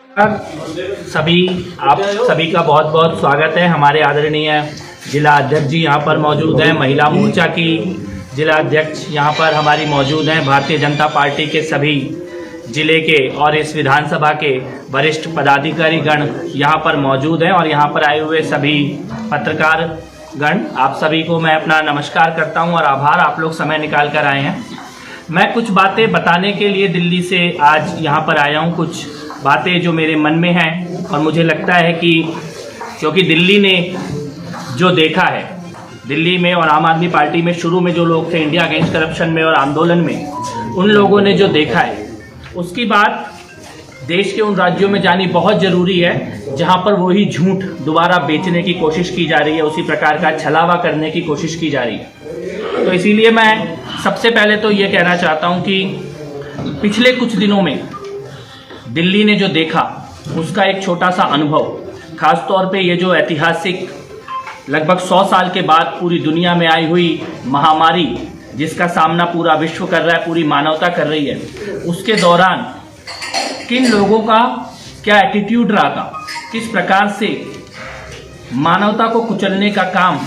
सभी आप सभी का बहुत बहुत स्वागत है। हमारे आदरणीय जिला अध्यक्ष जी यहाँ पर मौजूद हैं। महिला मोर्चा की जिला अध्यक्ष यहाँ पर हमारी मौजूद हैं। भारतीय जनता पार्टी के सभी जिले के और इस विधानसभा के वरिष्ठ पदाधिकारी गण यहाँ पर मौजूद हैं और यहाँ पर आए हुए सभी पत्रकार गण, आप सभी को मैं अपना नमस्कार करता हूँ और आभार, आप लोग समय निकाल कर आए हैं। मैं कुछ बातें बताने के लिए दिल्ली से आज यहाँ पर आया हूँ। कुछ बातें जो मेरे मन में हैं और मुझे लगता है कि क्योंकि दिल्ली ने जो देखा है, दिल्ली में और आम आदमी पार्टी में शुरू में जो लोग थे इंडिया अगेंस्ट करप्शन में और आंदोलन में, उन लोगों ने जो देखा है उसकी बात देश के उन राज्यों में जानी बहुत ज़रूरी है जहां पर वही झूठ दोबारा बेचने की कोशिश की जा रही है, उसी प्रकार का छलावा करने की कोशिश की जा रही है। तो इसीलिए मैं सबसे पहले तो ये कहना चाहता हूं कि पिछले कुछ दिनों में दिल्ली ने जो देखा उसका एक छोटा सा अनुभव, खास तौर पे ये जो ऐतिहासिक लगभग 100 साल के बाद पूरी दुनिया में आई हुई महामारी जिसका सामना पूरा विश्व कर रहा है, पूरी मानवता कर रही है, उसके दौरान किन लोगों का क्या एटीट्यूड रहा था, किस प्रकार से मानवता को कुचलने का काम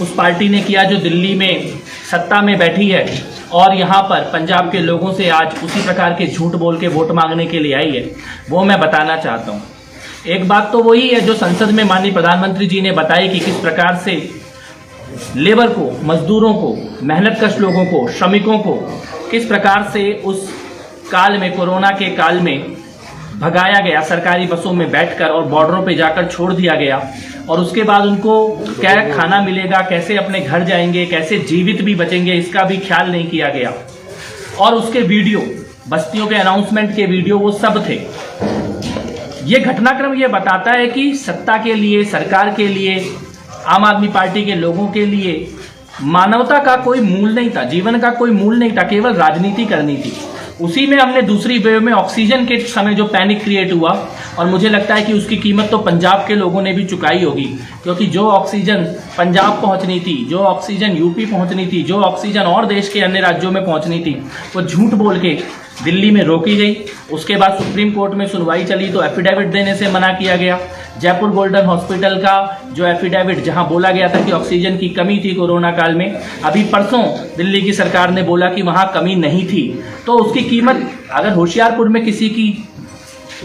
उस पार्टी ने किया जो दिल्ली में सत्ता में बैठी है और यहाँ पर पंजाब के लोगों से आज उसी प्रकार के झूठ बोल के वोट मांगने के लिए आई है, वो मैं बताना चाहता हूँ। एक बात तो वही है जो संसद में माननीय प्रधानमंत्री जी ने बताई कि किस प्रकार से लेबर को, मजदूरों को, मेहनतकश लोगों को, श्रमिकों को किस प्रकार से उस काल में, कोरोना के काल में भगाया गया, सरकारी बसों में बैठकर और बॉर्डरों पे जाकर छोड़ दिया गया और उसके बाद उनको क्या खाना मिलेगा, कैसे अपने घर जाएंगे, कैसे जीवित भी बचेंगे, इसका भी ख्याल नहीं किया गया। और उसके वीडियो, बस्तियों के अनाउंसमेंट के वीडियो वो सब थे। ये घटनाक्रम ये बताता है कि सत्ता के लिए, सरकार के लिए, आम आदमी पार्टी के लोगों के लिए मानवता का कोई मूल नहीं था, जीवन का कोई मूल नहीं था, केवल राजनीति करनी थी। उसी में हमने दूसरी वेव में ऑक्सीजन के समय जो पैनिक क्रिएट हुआ और मुझे लगता है कि उसकी कीमत तो पंजाब के लोगों ने भी चुकाई होगी, क्योंकि जो ऑक्सीजन पंजाब पहुंचनी थी, जो ऑक्सीजन यूपी पहुंचनी थी, जो ऑक्सीजन और देश के अन्य राज्यों में पहुंचनी थी, वो झूठ बोल के दिल्ली में रोकी गई। उसके बाद सुप्रीम कोर्ट में सुनवाई चली तो एफिडेविट देने से मना किया गया। जयपुर गोल्डन हॉस्पिटल का जो एफिडेविट, जहां बोला गया था कि ऑक्सीजन की कमी थी कोरोना काल में, अभी परसों दिल्ली की सरकार ने बोला कि वहां कमी नहीं थी। तो उसकी कीमत, अगर होशियारपुर में किसी की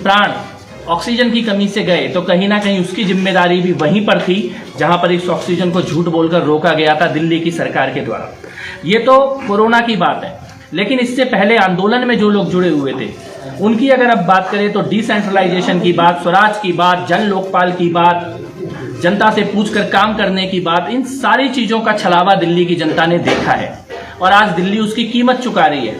प्राण ऑक्सीजन की कमी से गए तो कहीं ना कहीं उसकी जिम्मेदारी भी वहीं पर थी जहां पर इस ऑक्सीजन को झूठ बोलकर रोका गया था दिल्ली की सरकार के द्वारा। ये तो कोरोना की बात है, लेकिन इससे पहले आंदोलन में जो लोग जुड़े हुए थे उनकी अगर अब बात करें तो डिसेंट्रलाइजेशन की बात, स्वराज की बात, जन लोकपाल की बात, जनता से पूछकर काम करने की बात, इन सारी चीजों का छलावा दिल्ली की जनता ने देखा है और आज दिल्ली उसकी कीमत चुका रही है।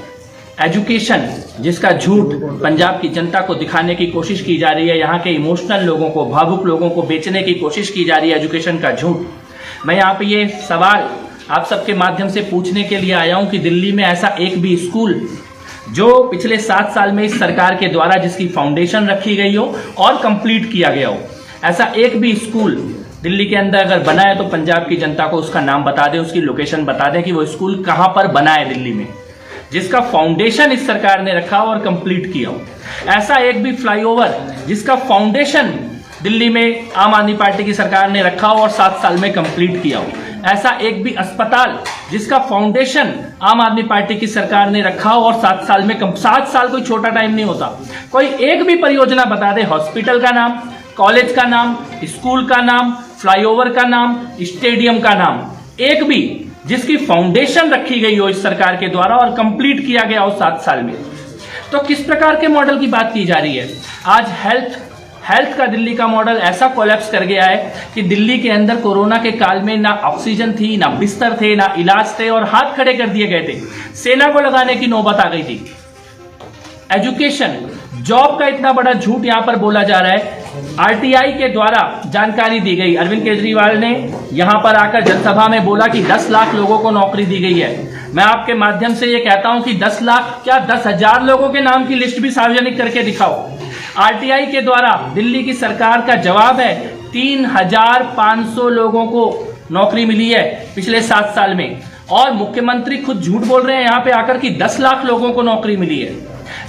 एजुकेशन, जिसका झूठ पंजाब की जनता को दिखाने की कोशिश की जा रही है, यहाँ के इमोशनल लोगों को, भावुक लोगों को बेचने की कोशिश की जा रही है, एजुकेशन का झूठ। मैं यहाँ पे ये सवाल आप सबके माध्यम से पूछने के लिए आया हूं कि दिल्ली में ऐसा एक भी स्कूल जो पिछले 7 साल में इस सरकार के द्वारा जिसकी फाउंडेशन रखी गई हो और कंप्लीट किया गया हो, ऐसा एक भी स्कूल दिल्ली के अंदर अगर बना है तो पंजाब की जनता को उसका नाम बता दें, उसकी लोकेशन बता दें कि वो स्कूल कहां पर बना है दिल्ली में, जिसका फाउंडेशन इस सरकार ने रखा और कंप्लीट किया हो। ऐसा एक भी फ्लाईओवर जिसका फाउंडेशन दिल्ली में आम आदमी पार्टी की सरकार ने रखा हो और 7 साल में कंप्लीट किया हो। ऐसा एक भी अस्पताल जिसका फाउंडेशन आम आदमी पार्टी की सरकार ने रखा हो और 7 साल में 7 साल कोई छोटा टाइम नहीं होता। कोई एक भी परियोजना बता दे, हॉस्पिटल का नाम, कॉलेज का नाम, स्कूल का नाम, फ्लाईओवर का नाम, स्टेडियम का नाम, एक भी जिसकी फाउंडेशन रखी गई हो इस सरकार के द्वारा और कंप्लीट किया गया हो 7 साल में। तो किस प्रकार के मॉडल की बात की जा रही है? आज हेल्थ का दिल्ली का मॉडल ऐसा कोलैप्स कर गया है कि दिल्ली के अंदर कोरोना के काल में ना ऑक्सीजन थी, ना बिस्तर थे, ना इलाज थे और हाथ खड़े कर दिए गए थे। सेना को लगाने की नौबत आ गई थी। एजुकेशन, जॉब का इतना बड़ा झूठ यहां पर बोला जा रहा है। आरटीआई के द्वारा जानकारी दी गई, अरविंद केजरीवाल ने यहां पर आकर जनसभा में बोला कि 10 लाख लोगों को नौकरी दी गई है। मैं आपके माध्यम से ये कहता हूं कि 10 लाख क्या 10,000 लोगों के नाम की लिस्ट भी सार्वजनिक करके दिखाओ। आरटीआई के द्वारा दिल्ली की सरकार का जवाब है 3,500 लोगों को नौकरी मिली है पिछले 7 साल में और मुख्यमंत्री खुद झूठ बोल रहे हैं यहाँ पे आकर कि 10 लाख लोगों को नौकरी मिली है।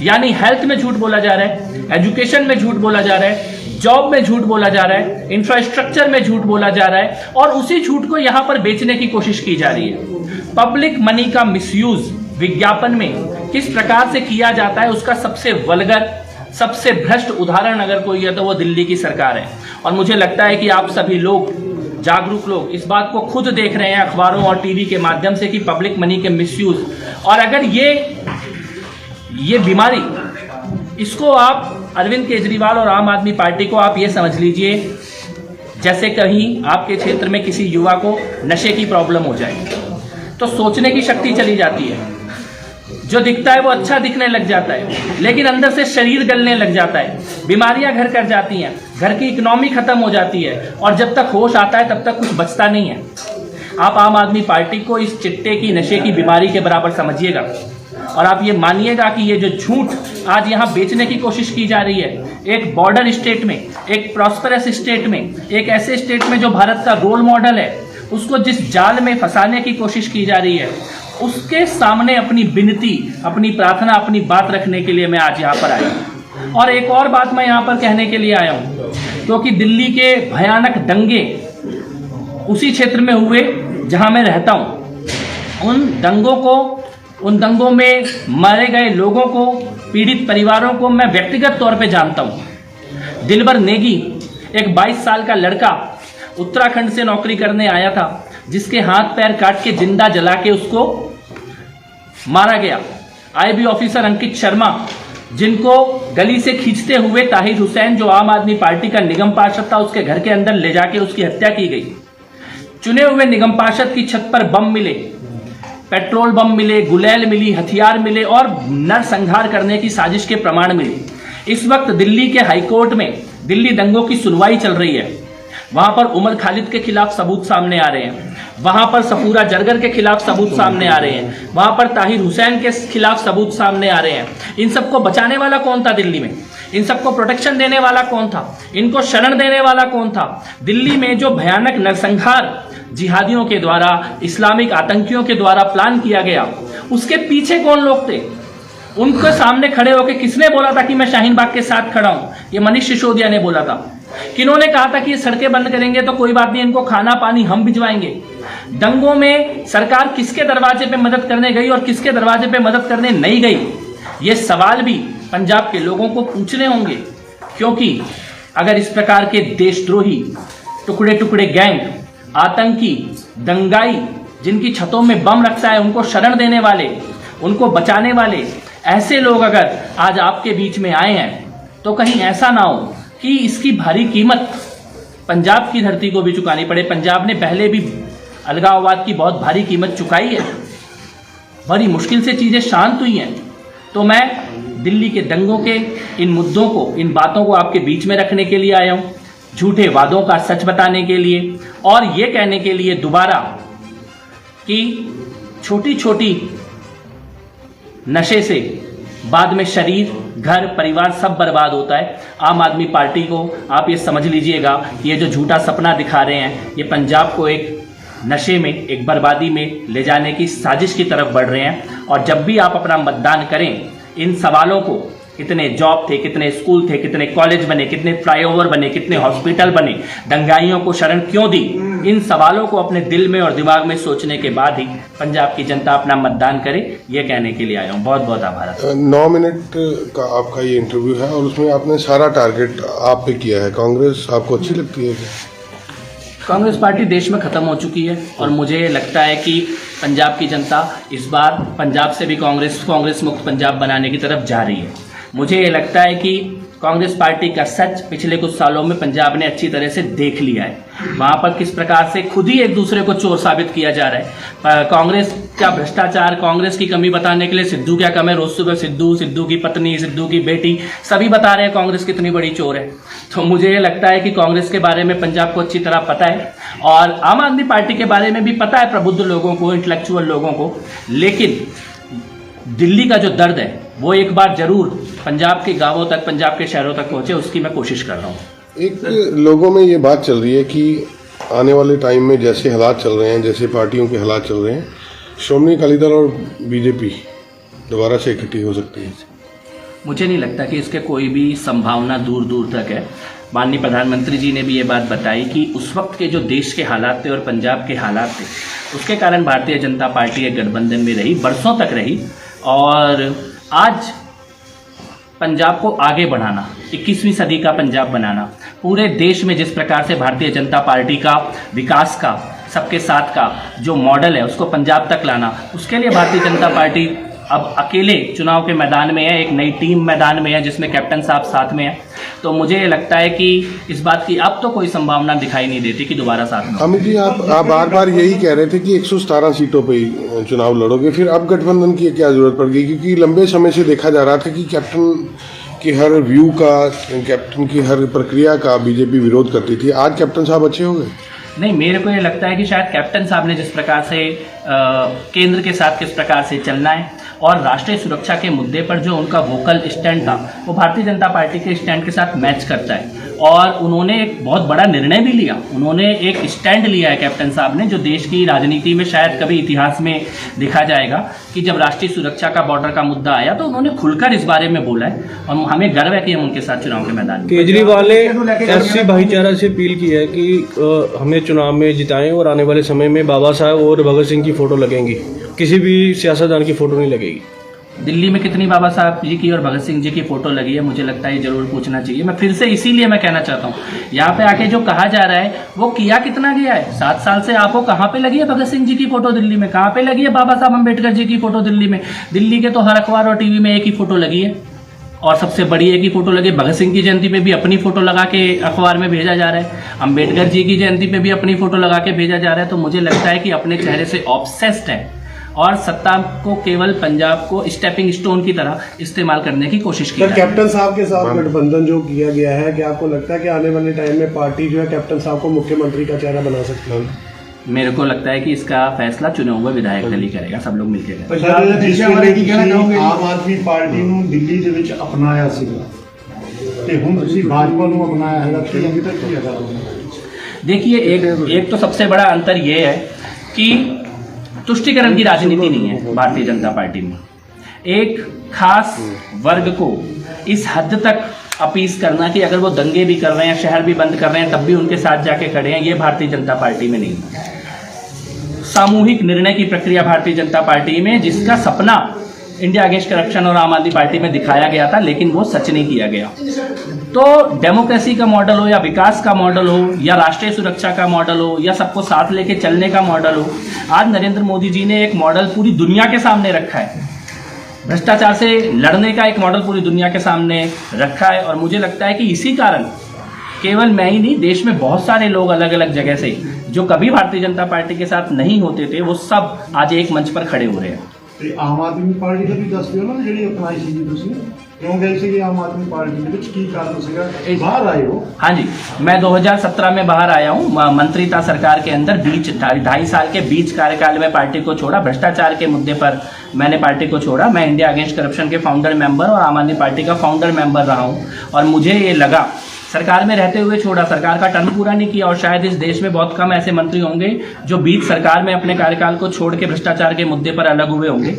यानी हेल्थ में झूठ बोला जा रहा है, एजुकेशन में झूठ बोला जा रहा है, जॉब में झूठ बोला जा रहा है, इंफ्रास्ट्रक्चर में झूठ बोला जा रहा है, और उसी झूठ को यहां पर बेचने की कोशिश की जा रही है। पब्लिक मनी का मिसयूज विज्ञापन में किस प्रकार से किया जाता है उसका सबसे वल्गर, सबसे भ्रष्ट उदाहरण अगर कोई है तो वो दिल्ली की सरकार है। और मुझे लगता है कि आप सभी लोग, जागरूक लोग, इस बात को खुद देख रहे हैं अखबारों और टीवी के माध्यम से कि पब्लिक मनी के मिसयूज, और अगर ये बीमारी, इसको आप अरविंद केजरीवाल और आम आदमी पार्टी को आप ये समझ लीजिए जैसे कहीं आपके क्षेत्र में किसी युवा को नशे की प्रॉब्लम हो जाए तो सोचने की शक्ति चली जाती है, जो दिखता है वो अच्छा दिखने लग जाता है, लेकिन अंदर से शरीर गलने लग जाता है, बीमारियां घर कर जाती हैं, घर की इकोनॉमी खत्म हो जाती है, और जब तक होश आता है तब तक कुछ बचता नहीं है। आप आम आदमी पार्टी को इस चिट्टे की, नशे की बीमारी के बराबर समझिएगा, और आप ये मानिएगा कि ये जो झूठ आज यहाँ बेचने की कोशिश की जा रही है, एक बॉर्डर स्टेट में, एक प्रॉस्परस स्टेट में, एक ऐसे स्टेट में जो भारत का रोल मॉडल है, उसको जिस जाल में फंसाने की कोशिश की जा रही है, उसके सामने अपनी विनती, अपनी प्रार्थना, अपनी बात रखने के लिए मैं आज यहाँ पर आया हूँ। और एक और बात मैं यहाँ पर कहने के लिए आया हूँ, क्योंकि दिल्ली के भयानक दंगे उसी क्षेत्र में हुए जहाँ मैं रहता हूँ। उन दंगों में मारे गए लोगों को, पीड़ित परिवारों को मैं व्यक्तिगत तौर पे जानता हूँ। दिलबर नेगी, एक 22 साल का लड़का उत्तराखंड से नौकरी करने आया था, जिसके हाथ पैर काट के जिंदा जला के उसको मारा गया। आईबी ऑफिसर अंकित शर्मा, जिनको गली से खींचते हुए ताहिर हुसैन, जो आम आदमी पार्टी का निगम पार्षद था, उसके घर के अंदर ले जाके उसकी हत्या की गई। चुने हुए निगम पार्षद की छत पर बम मिले, पेट्रोल बम मिले, गुलेल मिली, हथियार मिले और नरसंहार करने की साजिश के प्रमाण मिले। इस वक्त दिल्ली के हाईकोर्ट में दिल्ली दंगों की सुनवाई चल रही है। वहां पर उमर खालिद के खिलाफ सबूत सामने आ रहे हैं, वहां पर सफूरा जरगर के खिलाफ सबूत सामने आ रहे हैं, वहां पर ताहिर हुसैन के खिलाफ सबूत सामने आ रहे हैं। इन सबको बचाने वाला कौन था दिल्ली में? इन सबको प्रोटेक्शन देने वाला कौन था? इनको शरण देने वाला कौन था? दिल्ली में जो भयानक नरसंहार जिहादियों के द्वारा, इस्लामिक आतंकियों के द्वारा प्लान किया गया, उसके पीछे कौन लोग थे? उनके सामने खड़े होकर किसने बोला था कि मैं शाहीन बाग के साथ खड़ा हूं? ये मनीष सिसोदिया ने बोला था। किन्होंने कहा था कि ये सड़कें बंद करेंगे तो कोई बात नहीं, इनको खाना पानी हम भिजवाएंगे। दंगों में सरकार किसके दरवाजे पे मदद करने गई और किसके दरवाजे पे मदद करने नहीं गई, ये सवाल भी पंजाब के लोगों को पूछने होंगे। क्योंकि अगर इस प्रकार के देशद्रोही, टुकड़े टुकड़े गैंग, आतंकी, दंगाई, जिनकी छतों में बम रखता है, उनको शरण देने वाले, उनको बचाने वाले ऐसे लोग अगर आज आपके बीच में आए हैं, तो कहीं ऐसा ना हो कि इसकी भारी कीमत पंजाब की धरती को भी चुकानी पड़े। पंजाब ने पहले भी अलगाववाद की बहुत भारी कीमत चुकाई है, बड़ी मुश्किल से चीज़ें शांत हुई हैं। तो मैं दिल्ली के दंगों के इन मुद्दों को, इन बातों को आपके बीच में रखने के लिए आया हूँ, झूठे वादों का सच बताने के लिए, और ये कहने के लिए दोबारा कि छोटी छोटी नशे से बाद में शरीर, घर, परिवार सब बर्बाद होता है। आम आदमी पार्टी को आप ये समझ लीजिएगा कि ये जो झूठा सपना दिखा रहे हैं, ये पंजाब को एक नशे में, एक बर्बादी में ले जाने की साजिश की तरफ बढ़ रहे हैं। और जब भी आप अपना मतदान करें, इन सवालों को, कितने जॉब थे, कितने स्कूल थे, कितने कॉलेज बने, कितने फ्लाईओवर बने, कितने हॉस्पिटल बने, दंगाइयों को शरण क्यों दी, इन सवालों को अपने दिल में और दिमाग में सोचने के बाद ही पंजाब की जनता अपना मतदान करे, ये कहने के लिए आया हूँ। बहुत बहुत आभार। 9 मिनट का आपका ये इंटरव्यू है और उसमें आपने सारा टारगेट आप पे किया है। कांग्रेस आपको अच्छी लगती है क्या? कांग्रेस पार्टी देश में ख़त्म हो चुकी है और मुझे लगता है कि पंजाब की जनता इस बार पंजाब से भी कांग्रेस मुक्त पंजाब बनाने की तरफ जा रही है। मुझे ये लगता है कि कांग्रेस पार्टी का सच पिछले कुछ सालों में पंजाब ने अच्छी तरह से देख लिया है। वहाँ पर किस प्रकार से खुद ही एक दूसरे को चोर साबित किया जा रहा है। कांग्रेस का भ्रष्टाचार, कांग्रेस की कमी बताने के लिए सिद्धू क्या कम है, रोज सुबह सिद्धू की पत्नी, सिद्धू की बेटी, सभी बता रहे हैं कांग्रेस कितनी बड़ी चोर है। तो मुझे ये लगता है कि कांग्रेस के बारे में पंजाब को अच्छी तरह पता है और आम आदमी पार्टी के बारे में भी पता है प्रबुद्ध लोगों को, इंटेलेक्चुअल लोगों को। लेकिन दिल्ली का जो दर्द है वो एक बार जरूर पंजाब के गांवों तक, पंजाब के शहरों तक पहुंचे, उसकी मैं कोशिश कर रहा हूँ। एक लोगों में ये बात चल रही है कि आने वाले टाइम में जैसे हालात चल रहे हैं, जैसे पार्टियों के हालात चल रहे हैं, श्रोमणी अकाली दल और बीजेपी दोबारा से इकट्ठी हो सकती है। मुझे नहीं लगता कि इसके कोई भी संभावना दूर दूर तक है। माननीय प्रधानमंत्री जी ने भी ये बात बताई कि उस वक्त के जो देश के हालात थे और पंजाब के हालात थे, उसके कारण भारतीय जनता पार्टी एक गठबंधन में रही, बरसों तक रही। और आज पंजाब को आगे बढ़ाना, 21वीं सदी का पंजाब बनाना, पूरे देश में जिस प्रकार से भारतीय जनता पार्टी का विकास का, सबके साथ का जो मॉडल है उसको पंजाब तक लाना, उसके लिए भारतीय जनता पार्टी अब अकेले चुनाव के मैदान में है। एक नई टीम मैदान में है जिसमें कैप्टन साहब साथ में है। तो मुझे लगता है कि इस बात की अब तो कोई संभावना दिखाई नहीं देती कि दोबारा साथ में। अमित जी, आप बार बार यही कह रहे थे कि 117 सीटों पे ही चुनाव लड़ोगे, फिर अब गठबंधन की क्या जरूरत पड़ गई? क्योंकि लंबे समय से देखा जा रहा था कि कैप्टन की हर व्यू का, कैप्टन की हर प्रक्रिया का बीजेपी विरोध करती थी। आज कैप्टन साहब अच्छे हो गए? नहीं, मेरे को ये लगता है कि शायद कैप्टन साहब ने जिस प्रकार से केंद्र के साथ किस प्रकार से चलना है और राष्ट्रीय सुरक्षा के मुद्दे पर जो उनका वोकल स्टैंड था वो भारतीय जनता पार्टी के स्टैंड के साथ मैच करता है। और उन्होंने एक बहुत बड़ा निर्णय भी लिया, उन्होंने एक स्टैंड लिया है कैप्टन साहब ने, जो देश की राजनीति में शायद कभी इतिहास में देखा जाएगा कि जब राष्ट्रीय सुरक्षा का, बॉर्डर का मुद्दा आया तो उन्होंने खुलकर इस बारे में बोला है और हमें गर्व है कि हम उनके साथ चुनाव के मैदान में। केजरीवाल ने एससी भाईचारा से अपील की है कि हमें चुनाव में जिताएं और आने वाले समय में बाबा साहब और भगत सिंह की फोटो लगेंगी, किसी भी सियासतदान की फोटो नहीं लगेगी। दिल्ली में कितनी बाबा साहब जी की और भगत सिंह जी की फोटो लगी है, मुझे लगता है ये जरूर पूछना चाहिए। मैं फिर से इसीलिए मैं कहना चाहता हूँ, यहाँ पे आके जो कहा जा रहा है वो किया कितना गया है। 7 साल से आपको कहाँ पे लगी है भगत सिंह जी की फोटो दिल्ली में? कहाँ पे लगी है बाबा साहब अम्बेडकर जी की फोटो दिल्ली में? दिल्ली के तो हर अखबार और टीवी में एक ही फोटो लगी है और सबसे बड़ी एक ही फोटो लगी। भगत सिंह की जयंती पे भी अपनी फोटो लगा के अखबार में भेजा जा रहा है, अम्बेडकर जी की जयंती पे भी अपनी फोटो लगा के भेजा जा रहा है। तो मुझे लगता है कि अपने चेहरे से ऑब्सेस्ड है और सत्ता को केवल पंजाब को स्टेपिंग स्टोन की तरह इस्तेमाल करने की कोशिश की। कैप्टन साहब के साथ गठबंधन जो किया गया है, क्या आपको लगता है कि आने वाले टाइम में पार्टी जो है कैप्टन साहब को मुख्यमंत्री का चेहरा बना सकती है? मेरे को लगता है कि इसका फैसला चुने हुए विधायक दल ही करेगा, सब लोग मिलकर करेंगे। आम आदमी पार्टी ਨੂੰ ਦਿੱਲੀ ਦੇ ਵਿੱਚ ਅਪਣਾਇਆ ਸੀਗਾ ਤੇ ਹੁਣ ਤੁਸੀਂ भाजपा ਨੂੰ ਅਪਣਾਇਆ ਹੈਗਾ, ਕੀ ਅੰਤਰ ਕੀ ਹੈਗਾ? देखिए, एक तो सबसे बड़ा अंतर ये है कि तुष्टिकरण की राजनीति नहीं है भारतीय जनता पार्टी में। एक खास वर्ग को इस हद तक अपीस करना कि अगर वो दंगे भी कर रहे हैं, शहर भी बंद कर रहे हैं, तब भी उनके साथ जाके खड़े हैं, ये भारतीय जनता पार्टी में नहीं है। सामूहिक निर्णय की प्रक्रिया भारतीय जनता पार्टी में, जिसका सपना इंडिया अगेंस्ट करप्शन और आम आदमी पार्टी में दिखाया गया था, लेकिन वो सच नहीं किया गया। तो डेमोक्रेसी का मॉडल हो या विकास का मॉडल हो या राष्ट्रीय सुरक्षा का मॉडल हो या सबको साथ लेके चलने का मॉडल हो, आज नरेंद्र मोदी जी ने एक मॉडल पूरी दुनिया के सामने रखा है। भ्रष्टाचार से लड़ने का एक मॉडल पूरी दुनिया के सामने रखा है। और मुझे लगता है कि इसी कारण केवल मैं ही नहीं, देश में बहुत सारे लोग अलग अलग जगह से जो कभी भारतीय जनता पार्टी के साथ नहीं होते थे, वो सब आज एक मंच पर खड़े हो रहे हैं। ਤੇ ਆਮ ਆਦਮੀ ਪਾਰਟੀ ਦਾ ਵੀ ਦੱਸ ਦਿਓ ਨਾ, ਜਿਹੜੀ ਅਪਣਾਈ ਸੀ ਤੁਸੀਂ ਕਿਉਂ गए ਸੀਗੇ आम आदमी पार्टी ਦੇ ਵਿੱਚ, ਕੀ ਕਾਰਨ ਸੀਗਾ ਬਾਹਰ ਆਏ हो? हाँ जी, मैं 2017 में बाहर आया हूँ, मंत्री था सरकार के अंदर। 2.5 साल के बीच कार्यकाल में पार्टी को छोड़ा, भ्रष्टाचार के मुद्दे पर मैंने पार्टी को छोड़ा। मैं इंडिया अगेंस्ट करप्शन के फाउंडर मेंबर और आम आदमी पार्टी का फाउंडर मेंबर रहा हूँ। और मुझे ये लगा, सरकार में रहते हुए छोड़ा, सरकार का टर्म पूरा नहीं किया। और शायद इस देश में बहुत कम ऐसे मंत्री होंगे जो बीच सरकार में अपने कार्यकाल को छोड़ के भ्रष्टाचार के मुद्दे पर अलग हुए होंगे।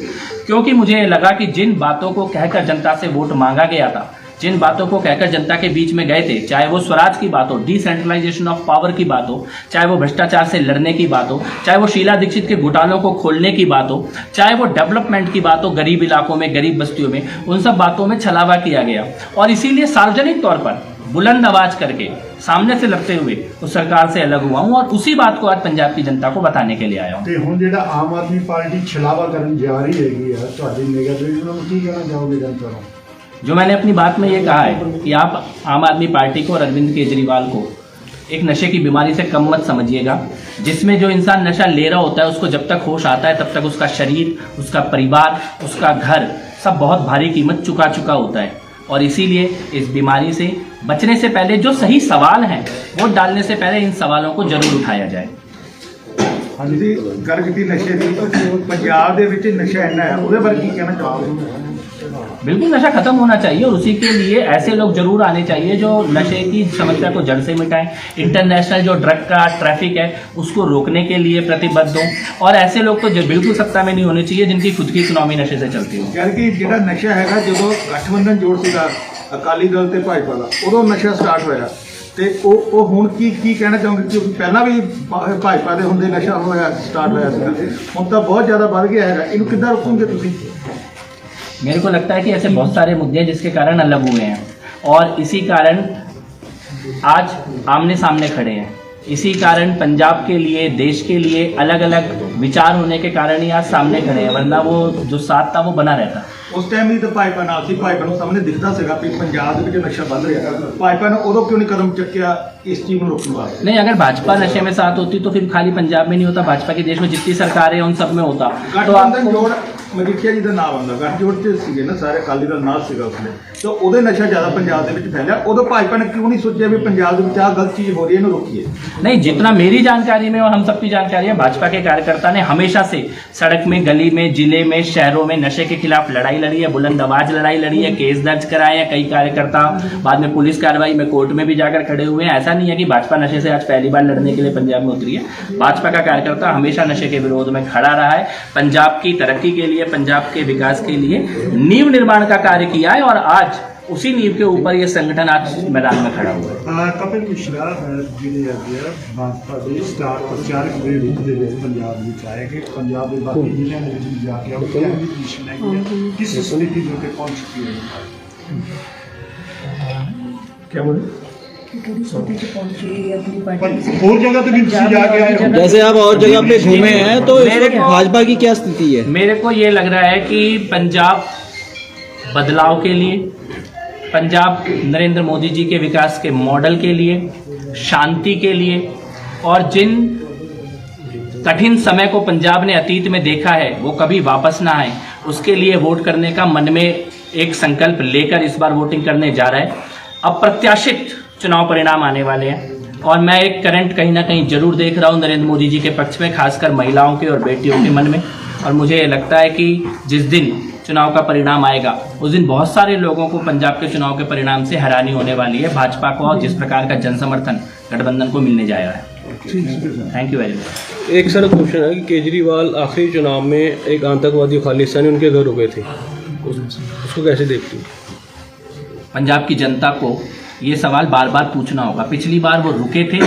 क्योंकि मुझे ये लगा कि जिन बातों को कहकर जनता से वोट मांगा गया था, जिन बातों को कहकर जनता के बीच में गए थे, चाहे वो स्वराज की बात हो, डिसेंट्रलाइजेशन ऑफ पावर की बात हो, चाहे वो भ्रष्टाचार से लड़ने की बात हो, चाहे वो शीला दीक्षित के घोटालों को खोलने की बात हो, चाहे वो डेवलपमेंट की बात हो, गरीब इलाकों में, गरीब बस्तियों में, उन सब बातों में छलावा किया गया। और इसीलिए सार्वजनिक तौर पर बुलंद आवाज करके सामने से लड़ते हुए उस सरकार से अलग हुआ हूँ और उसी बात को आज पंजाब की जनता को बताने के लिए आया हूँ। ਤੇ ਹੁਣ ਜਿਹੜਾ ਆਮ ਆਦਮੀ ਪਾਰਟੀ ਛਲਾਵਾ ਕਰਨ ਜਾ ਰਹੀ ਹੈਗੀ ਆ, ਤੁਹਾਡੀ ਨਿਗਾਹ ਦੇ ਵਿੱਚ ਉਹਨਾਂ ਨੂੰ ਕੀ ਕਹਿਣਾ ਚਾਹੋਗੇ ਜਨਤਾ ਨੂੰ? जो मैंने अपनी बात में ये कहा है कि आप आम आदमी पार्टी को और अरविंद केजरीवाल को एक नशे की बीमारी से कम मत समझिएगा, जिसमें जो इंसान नशा ले रहा होता है उसको जब तक होश आता है तब तक उसका शरीर, उसका परिवार, उसका घर सब बहुत भारी कीमत चुका होता है। और इसीलिए इस बीमारी से बचने से पहले जो सही सवाल हैं वोट डालने से पहले इन सवालों को जरूर उठाया जाए। हाँ जी, ਗੱਲ ਕੀਤੀ ਨਸ਼ੇ ਦੀ, ਪੰਜਾਬ ਦੇ ਵਿੱਚ ਨਸ਼ਾ ਇੰਨਾ ਹੈ, ਉਹਦੇ ਬਾਰੇ ਕੀ ਕਹਿਣਾ ਚਾਹੋਗੇ? बिल्कुल नशा खत्म होना चाहिए और उसी के लिए ऐसे लोग जरूर आने चाहिए जो नशे की समस्या को जड़ से मिटाएं। इंटरनेशनल जो ड्रग का ट्रैफिक है उसको रोकने के लिए प्रतिबद्ध हों, और ऐसे लोग तो बिल्कुल सत्ता में नहीं होने चाहिए जिनकी खुद की इकोनॉमी नशे से चलती हो। ਯਾਨੀ ਕਿ ਜਿਹੜਾ ਨਸ਼ਾ ਹੈਗਾ ਜਦੋਂ ਗਠਬੰਧਨ ਜੋੜ ਸੀਗਾ ਅਕਾਲੀ ਦਲ ਤੇ ਭਾਜਪਾ ਦਾ, ਉਦੋਂ ਨਸ਼ਾ ਸਟਾਰਟ ਹੋਇਆ ਤੇ ਉਹ ਹੁਣ ਕੀ ਕਹਿਣਾ ਚਾਹੋਗੇ? ਕਿਉਂਕਿ ਪਹਿਲਾਂ ਵੀ ਭਾਜਪਾ ਦੇ ਹੁੰਦੇ ਨਸ਼ਾ ਹੋਇਆ ਸਟਾਰਟ ਹੋਇਆ ਸੀਗਾ, ਹੁਣ ਤਾਂ ਬਹੁਤ ਜ਼ਿਆਦਾ ਵੱਧ ਗਿਆ ਹੈਗਾ, ਇਹਨੂੰ ਕਿੱਦਾਂ ਰੋਕੋਗੇ ਤੁਸੀਂ? मेरे को लगता है कि ऐसे बहुत सारे मुद्दे हैं जिसके कारण अलग हुए हैं, और इसी कारण आज आमने सामने खड़े हैं। इसी कारण पंजाब के लिए, देश के लिए अलग अलग विचार होने के कारण ही आज सामने खड़े हैं, वरना वो जो साथ था वो बना रहता। ਉਸ ਟਾਈਮ ਵੀ ਤਾਂ ਭਾਜਪਾ ਨਾਲ ਸੀ, ਭਾਜਪਾ ਨੂੰ ਸਾਹਮਣੇ ਦਿਖਦਾ ਸੀਗਾ ਕਿ ਪੰਜਾਬ ਦੇ ਵਿੱਚ ਨਸ਼ਾ ਵੱਧ ਰਿਹਾ, ਭਾਜਪਾ ਨੇ ਉਦੋਂ ਕਿਉਂ ਨਹੀਂ ਕਦਮ ਚੱਕਿਆ इस चीज में रोकने वाले? नहीं, अगर भाजपा नशे में साथ होती तो फिर खाली पंजाब में नहीं होता, भाजपा के देश में जितनी सरकारें हैं उन सब में होता। तो गठबंधन जोड़ ਮਜੀਠੀਆ ਜੀ ਦਾ ਨਾਮ ਆਉਂਦਾ, ਗੱਠਜੋੜ ਚ ਸੀਗੇ ਨਾ ਸਾਰੇ, ਅਕਾਲੀ ਦਲ ਨਾਲ ਸੀਗਾ ਉਸਨੇ, ਤੇ ਉਹਦੇ ਨਸ਼ਾ ਜ਼ਿਆਦਾ ਪੰਜਾਬ ਦੇ ਵਿੱਚ ਫੈਲਿਆ। ਉਦੋਂ ਭਾਜਪਾ ਨੇ ਕਿਉਂ ਨਹੀਂ ਸੋਚਿਆ ਵੀ ਪੰਜਾਬ ਦੇ ਵਿੱਚ ਆਹ ਗਲਤ ਚੀਜ਼ ਹੋ ਰਹੀ है, ਇਹਨੂੰ रोकिए? नहीं, जितना मेरी जानकारी में और हम सबकी जानकारी है, भाजपा के कार्यकर्ता ने हमेशा से सड़क में, गली में, जिले में, शहरों में नशे के खिलाफ लड़ाई लड़ी है, बुलंद आवाज लड़ाई लड़ी है, केस दर्ज कराए हैं कई कार्यकर्ता, बाद में पुलिस कार्रवाई में कोर्ट में भी जाकर खड़े हुए हैं। ऐसा नहीं है कि भाजपा नशे से आज पहली बार लड़ने के लिए पंजाब में उतरी है। भाजपा का कार्यकर्ता हमेशा नशे के विरोध में खड़ा रहा है, पंजाब की तरक्की के लिए, पंजाब के विकास के लिए नींव निर्माण का कार्य किया है, और आज उसी नींव के ऊपर ये संगठन आज मैदान में खड़ा हुआ है। ਕਪਿਲ ਮਿਸ਼ਰਾ ਜਿਹੜੇ ਹੈਗੇ ਆ ਭਾਜਪਾ ਦੇ ਸਟਾਰ ਪ੍ਰਚਾਰਕ ਦੇ ਰੂਪ ਦੇ ਵਿੱਚ ਪੰਜਾਬ ਵਿੱਚ ਆਏ ਕਿ ਪੰਜਾਬ ਦੇ ਬਾਕੀ ਜ਼ਿਲ੍ਹਿਆਂ ਦੇ ਵਿੱਚ ਵੀ ਜਾ ਕੇ ਉਹ ਕਿਹੜੀ ਪੋਜੀਸ਼ਨ ਹੈਗੀ ਹੈ, ਕਿਸ ਸਥਿਤੀ ਦੇ ਉੱਤੇ ਪਹੁੰਚ ਚੁੱਕੀ ਹੈ? क्या बोले? ਹੋਰ ਜਗ੍ਹਾ ਤੇ ਵੀ ਤੁਸੀਂ ਜਾ ਕੇ ਆਏ ਹੋ? जैसे आप और जगह पे घूमे हैं तो इस मेरे वक्त को- भाजपा की क्या स्थिति है? मेरे को ये लग रहा है कि पंजाब बदलाव के लिए, पंजाब नरेंद्र मोदी जी के विकास के मॉडल के लिए, शांति के लिए, और जिन कठिन समय को पंजाब ने अतीत में देखा है वो कभी वापस ना आए, उसके लिए वोट करने का मन में एक संकल्प लेकर इस बार वोटिंग करने जा रहा है। अप्रत्याशित चुनाव परिणाम आने वाले हैं, और मैं एक करंट कहीं ना कहीं जरूर देख रहा हूँ नरेंद्र मोदी जी के पक्ष में, खासकर महिलाओं के और बेटियों के मन में। और मुझे लगता है कि जिस दिन चुनाव का परिणाम आएगा उस दिन बहुत सारे लोगों को पंजाब के चुनाव के परिणाम से हैरानी होने वाली है, भाजपा को और जिस प्रकार का जन समर्थन गठबंधन को मिलने जा रहा है। Thank you very much. एक सर क्वेश्चन है कि केजरीवाल आखिरी चुनाव में एक आतंकवादी खालिस्तानी उनके घर रुके थे, उसको कैसे देखती हैं? पंजाब की जनता को ये सवाल बार बार पूछना होगा। पिछली बार वो रुके थे,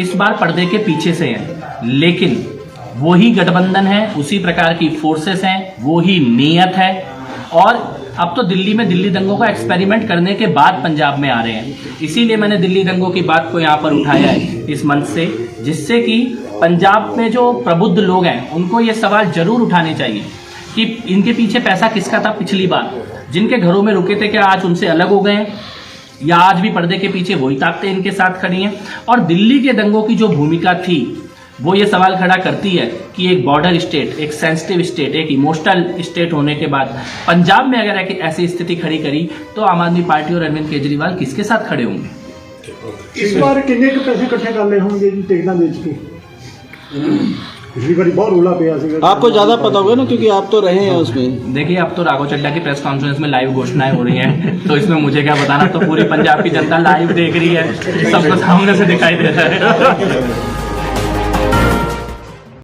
इस बार पर्दे के पीछे से हैं, लेकिन वही गठबंधन है, उसी प्रकार की फोर्सेस हैं, वही नीयत है, और अब तो दिल्ली में दिल्ली दंगों का एक्सपेरिमेंट करने के बाद पंजाब में आ रहे हैं। इसीलिए मैंने दिल्ली दंगों की बात को यहाँ पर उठाया है इस मंच से, जिससे कि पंजाब में जो प्रबुद्ध लोग हैं उनको ये सवाल जरूर उठाने चाहिए कि इनके पीछे पैसा किसका था पिछली बार, जिनके घरों में रुके थे, क्या आज उनसे अलग हो गए हैं, या आज भी पर्दे के पीछे वही ताकतें इनके साथ खड़ी हैं? और दिल्ली के दंगों की जो भूमिका थी वो ये सवाल खड़ा करती है कि एक बॉर्डर स्टेट, एक सेंसिटिव स्टेट, एक इमोशनल स्टेट होने के बाद पंजाब में अगर ऐसी स्थिति खड़ी करी तो आम आदमी पार्टी और अरविंद केजरीवाल किसके साथ खड़े होंगे? इस बार कितने के पैसे इकट्ठे कर ले होंगे जी टिकटा बेच के? पिछली बार बहुत रोला पिया सीगा। आपको ज्यादा पता होगा ना क्योंकि आप तो रहे हैं उसमें। देखिए, अब तो राघव चड्ढा की प्रेस कॉन्फ्रेंस में लाइव घोषणाएं हो रही हैं, तो इसमें मुझे क्या बताना, तो पूरी पंजाब की जनता लाइव देख रही है, सबको सामने से दिखाई दे रहा है।